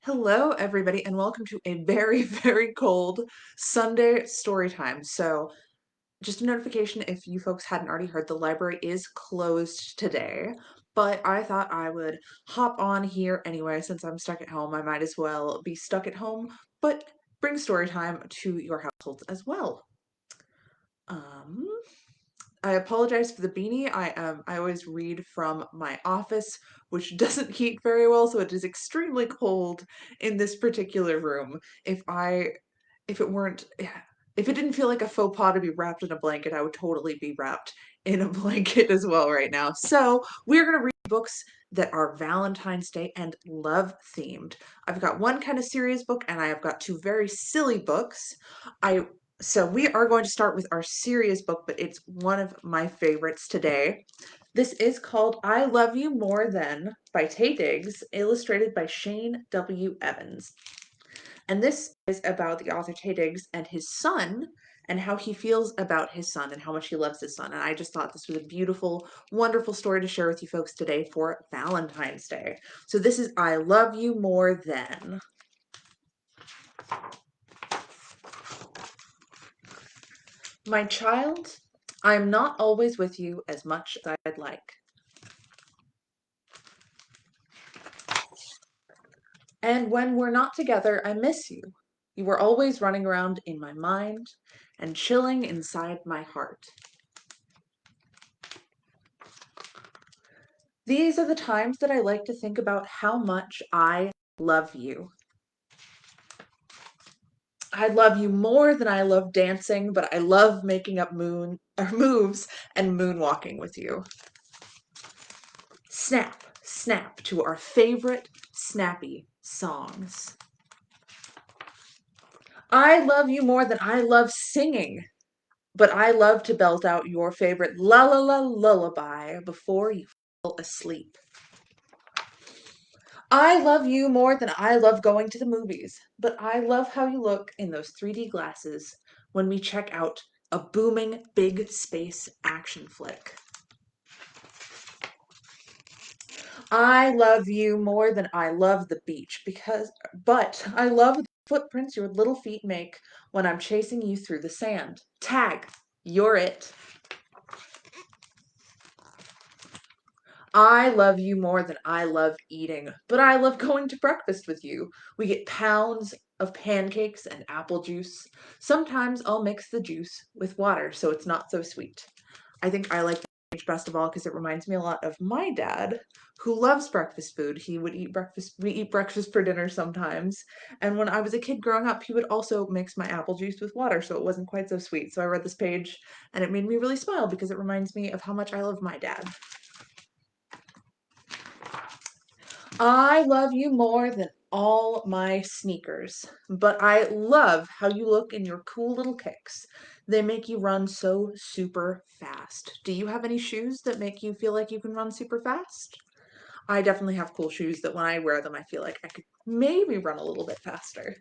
Hello, everybody, and welcome to a very, very cold Sunday story time. So, just a notification if you folks hadn't already heard, the library is closed today, but I thought I would hop on here anyway. Since I'm stuck at home, I might as well be stuck at home, but bring story time to your households as well. Um, I apologize for the beanie. I always read from my office, which doesn't heat very well, so it is extremely cold in this particular room. If I if it weren't if it didn't feel like a faux pas to be wrapped in a blanket, I would totally be wrapped in a blanket as well right now. So, we're going to read books that are Valentine's Day and love themed. I've got one kind of serious book and I have got two very silly books. I so we are going to start with our serious book, but it's one of my favorites today. This is called I Love You More Than by Tay Diggs, illustrated by Shane W. Evans. And this is about the author Tay Diggs and his son and how he feels about his son and how much he loves his son. And I just thought this was a beautiful, wonderful story to share with you folks today for Valentine's Day. So this is I Love You More Than. My child, I am not always with you as much as I'd like. And when we're not together, I miss you. You are always running around in my mind and chilling inside my heart. These are the times that I like to think about how much I love you. I love you more than I love dancing, but I love making up moves and moonwalking with you. Snap, snap to our favorite snappy songs. I love you more than I love singing, but I love to belt out your favorite la la la lullaby before you fall asleep. I love you more than I love going to the movies, but I love how you look in those 3D glasses when we check out a booming big space action flick. I love you more than I love the beach but I love the footprints your little feet make when I'm chasing you through the sand. Tag, you're it. I love you more than I love eating, but I love going to breakfast with you. We get pounds of pancakes and apple juice. Sometimes I'll mix the juice with water so it's not so sweet. I think I like the image best of all because it reminds me a lot of my dad, who loves breakfast food. He would eat breakfast, we eat breakfast for dinner sometimes. And when I was a kid growing up, he would also mix my apple juice with water so it wasn't quite so sweet. So I read this page and it made me really smile because it reminds me of how much I love my dad. I love you more than all my sneakers, but I love how you look in your cool little kicks. They make you run so super fast. Do you have any shoes that make you feel like you can run super fast? I definitely have cool shoes that when I wear them, I feel like I could maybe run a little bit faster.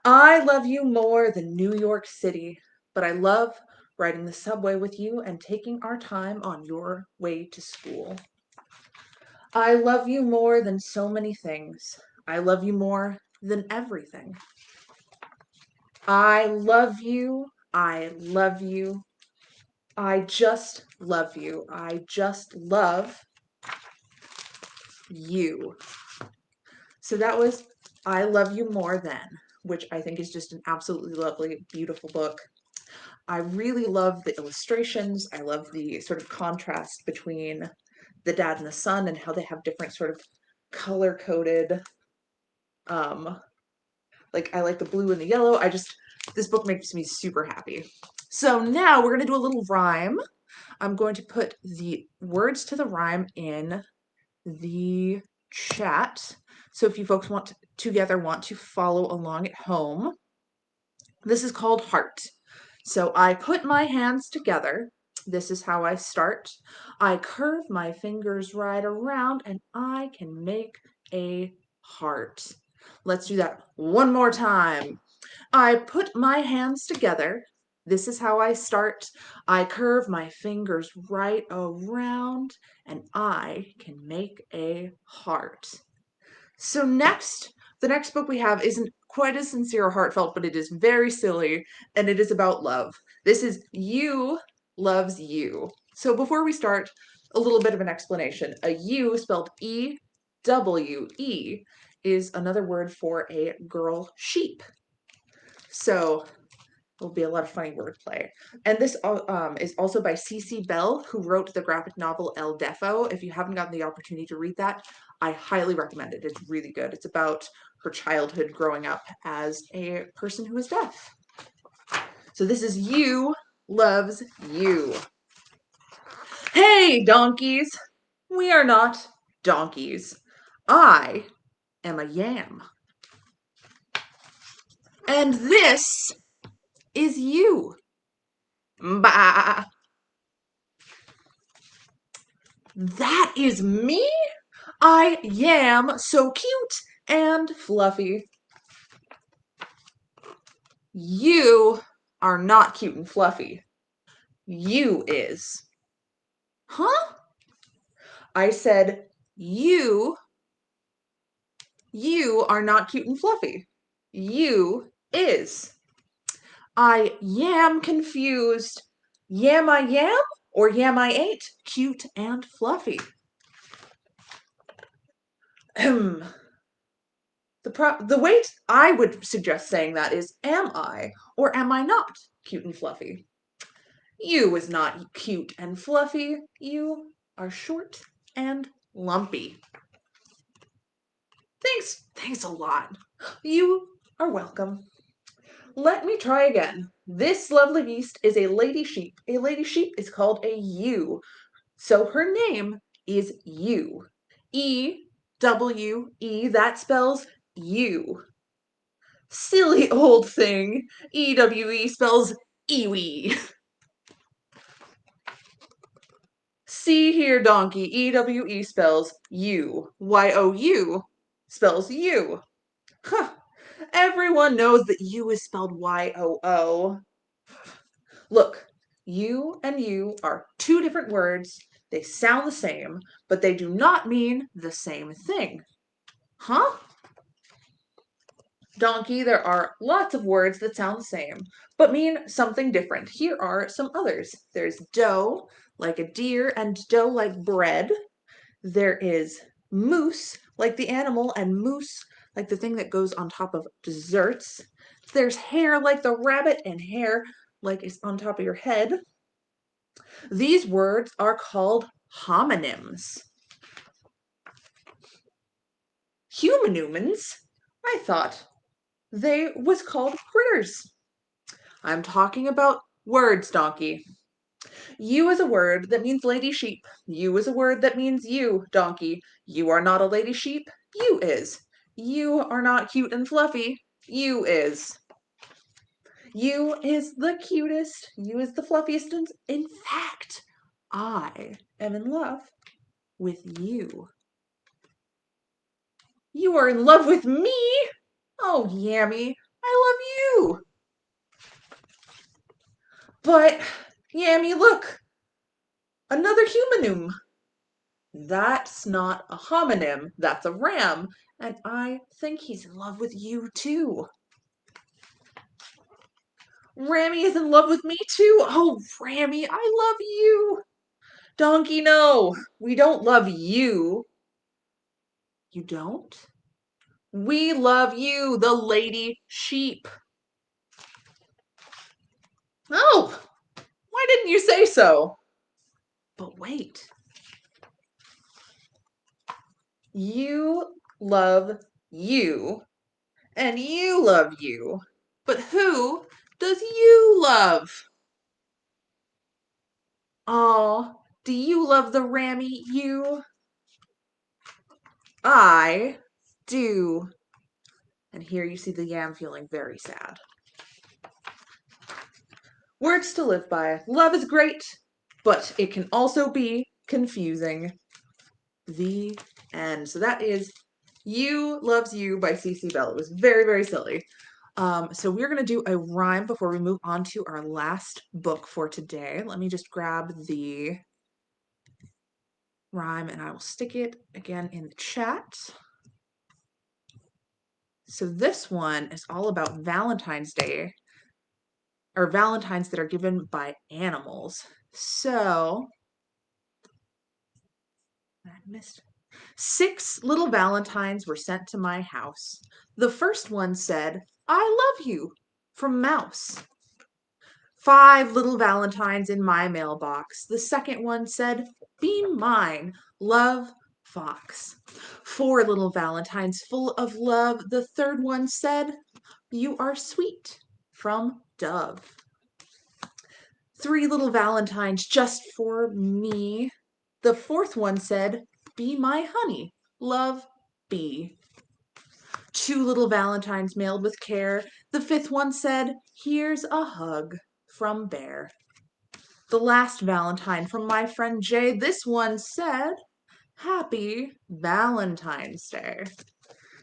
I love you more than New York City, but I love riding the subway with you and taking our time on your way to school. I love you more than so many things. I love you more than everything. I love you. I love you. I just love you. I just love you. So that was I Love You More Than, which I think is just an absolutely lovely, beautiful book. I really love the illustrations. I love the sort of contrast between the dad and the son and how they have different sort of color-coded um like I like the blue and the yellow. This book makes me super happy. So now we're going to do a little rhyme. I'm going to put the words to the rhyme in the chat. So if you folks want to follow along at home, this is called Heart. So I put my hands together. This is how I start. I curve my fingers right around and I can make a heart. Let's do that one more time. I put my hands together. This is how I start. I curve my fingers right around and I can make a heart. So next, The next book we have isn't quite as sincere or heartfelt, but it is very silly, and it is about love. This is You Loves You. So before we start, a little bit of an explanation. A U, spelled E-W-E, is another word for a girl sheep. So there'll be a lot of funny wordplay. And this is also by C.C. Bell, who wrote the graphic novel El Defo. If you haven't gotten the opportunity to read that, I highly recommend it. It's really good. It's about her childhood growing up as a person who is deaf. So this is You Loves You. Hey, donkeys! We are not donkeys. I am a yam. And this is you. Bah! That is me? I am so cute and fluffy. You are not cute and fluffy. You is. Huh? I said you are not cute and fluffy. You is. I yam confused. Yam I yam or yam I ain't cute and fluffy? Ahem. The way I would suggest saying that is, am I or am I not cute and fluffy? You is not cute and fluffy. You are short and lumpy. Thanks a lot. You are welcome. Let me try again. This lovely beast is a lady sheep. A lady sheep is called a ewe. So her name is Ewe. E-W-E, that spells you. Silly old thing. E-W-E spells Ewe. See here, donkey. E-W-E spells you. Y-O-U spells you. Huh. Everyone knows that you is spelled Y-O-O. Look, you and you are two different words. They sound the same, but they do not mean the same thing. Huh? Donkey, there are lots of words that sound the same, but mean something different. Here are some others. There's doe, like a deer, and dough like bread. There is moose, like the animal, and moose, like the thing that goes on top of desserts. There's hair, like the rabbit, and hair, like it's on top of your head. These words are called homonyms. Humanumans? I thought they was called critters. I'm talking about words, donkey. You is a word that means lady sheep. You is a word that means you, donkey. You are not a lady sheep. You is. You are not cute and fluffy. You is. You is the cutest. You is the fluffiest. And in fact, I am in love with you. You are in love with me? Oh, Yammy, I love you. But, Yammy, look, another humanum. That's not a homonym, that's a ram, and I think he's in love with you too. Rammy is in love with me too. Oh, Rammy, I love you. Donkey, no, we don't love you. You don't? We love you, the lady sheep. Oh, why didn't you say so? But wait. You love you, and you love you. But who does you love? Oh, do you love the Rammy you? I do. And here you see the yam feeling very sad. Words to live by. Love is great, but it can also be confusing. The end. So that is You Loves You by C.C. Bell. It was very, very silly. So we're going to do a rhyme before we move on to our last book for today. Let me just grab the rhyme and I will stick it again in the chat. So this one is all about Valentine's Day, or Valentines that are given by animals. So I missed. 6 little Valentines were sent to my house. The first one said, "I love you," from Mouse. 5 little Valentines in my mailbox. The second one said, "Be mine, love, Fox." 4 little Valentines full of love. The third one said, "You are sweet," from Dove. 3 little Valentines just for me. The fourth one said, "Be my honey, love, Bee." 2 little Valentines mailed with care. The fifth one said, "Here's a hug," from Bear. The last Valentine from my friend Jay. This one said, "Happy Valentine's Day."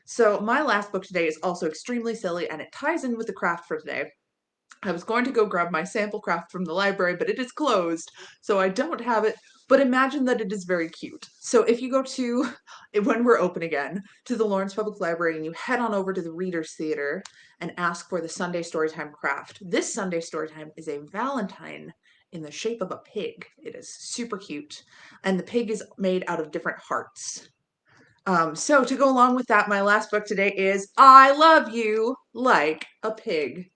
So my last book today is also extremely silly, and it ties in with the craft for today. I was going to go grab my sample craft from the library, but it is closed, so I don't have it. But imagine that it is very cute. So if you go to, when we're open again, to the Lawrence Public Library and you head on over to the Reader's Theater and ask for the Sunday Storytime craft, this Sunday Storytime is a Valentine in the shape of a pig. It is super cute. And the pig is made out of different hearts. So to go along with that, my last book today is I Love You Like a Pig.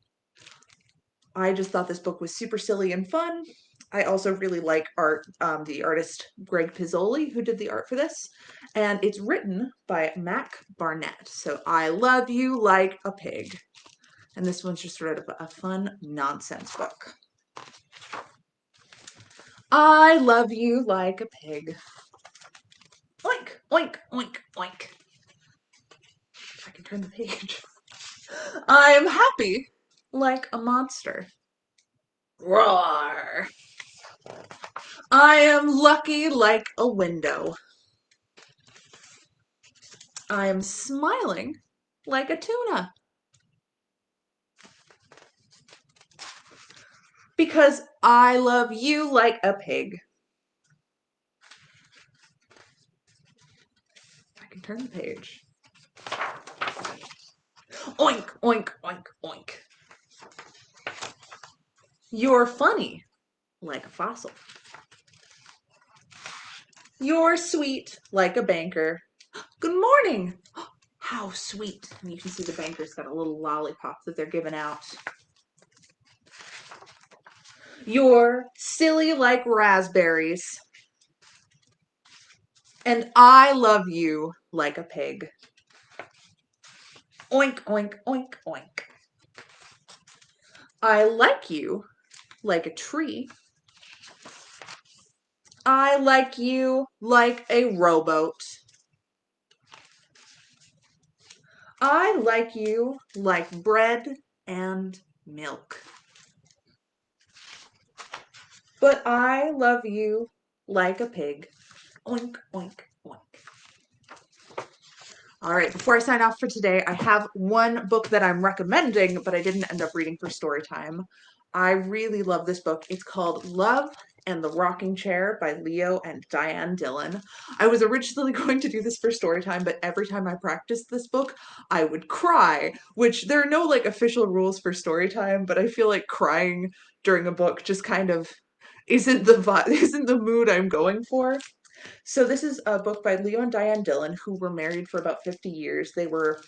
I just thought this book was super silly and fun. I also really like art, the artist Greg Pizzoli, who did the art for this, and it's written by Mac Barnett. So I Love You Like a Pig. And this one's just sort of a fun nonsense book. I love you like a pig. Oink, oink, oink, oink. If I can turn the page. I am happy like a monster. Roar. I am lucky like a window. I am smiling like a tuna. Because I love you like a pig. I can turn the page. Oink, oink, oink, oink. You're funny like a fossil. You're sweet like a banker. Good morning. How sweet. And you can see the banker's got a little lollipop that they're giving out. You're silly like raspberries. And I love you like a pig. Oink, oink, oink, oink. I like you like a tree. I like you like a rowboat. I like you like bread and milk. But I love you like a pig. Oink, oink, oink. All right, before I sign off for today, I have one book that I'm recommending, but I didn't end up reading for story time. I really love this book. It's called Love and the Rocking Chair by Leo and Diane Dillon. I was originally going to do this for story time, but every time I practiced this book, I would cry, which there are no like official rules for story time, but I feel like crying during a book just kind of isn't the mood I'm going for. So this is a book by Leo and Diane Dillon, who were married for about 50 years. They were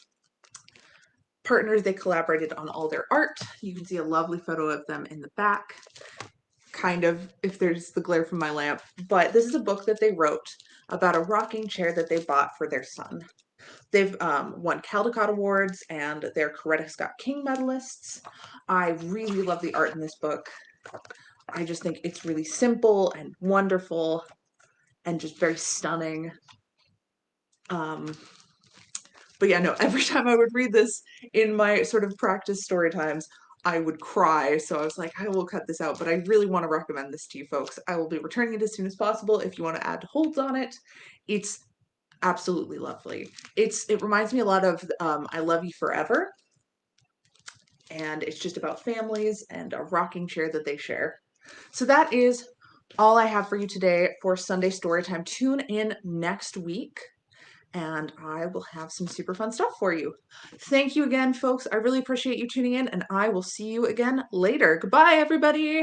partners. They collaborated on all their art. You can see a lovely photo of them in the back, kind of, if there's the glare from my lamp. But this is a book that they wrote about a rocking chair that they bought for their son. They've won Caldecott Awards, and they're Coretta Scott King medalists. I really love the art in this book. I just think it's really simple and wonderful and just very stunning. But yeah, no, every time I would read this in my sort of practice story times, I would cry. So I was like, I will cut this out, but I really want to recommend this to you folks. I will be returning it as soon as possible if you want to add holds on it. It's absolutely lovely. It reminds me a lot of I Love You Forever. And it's just about families and a rocking chair that they share. So that is all I have for you today for Sunday Storytime. Tune in next week and I will have some super fun stuff for you. Thank you again, folks. I really appreciate you tuning in, and I will see you again later. Goodbye, everybody.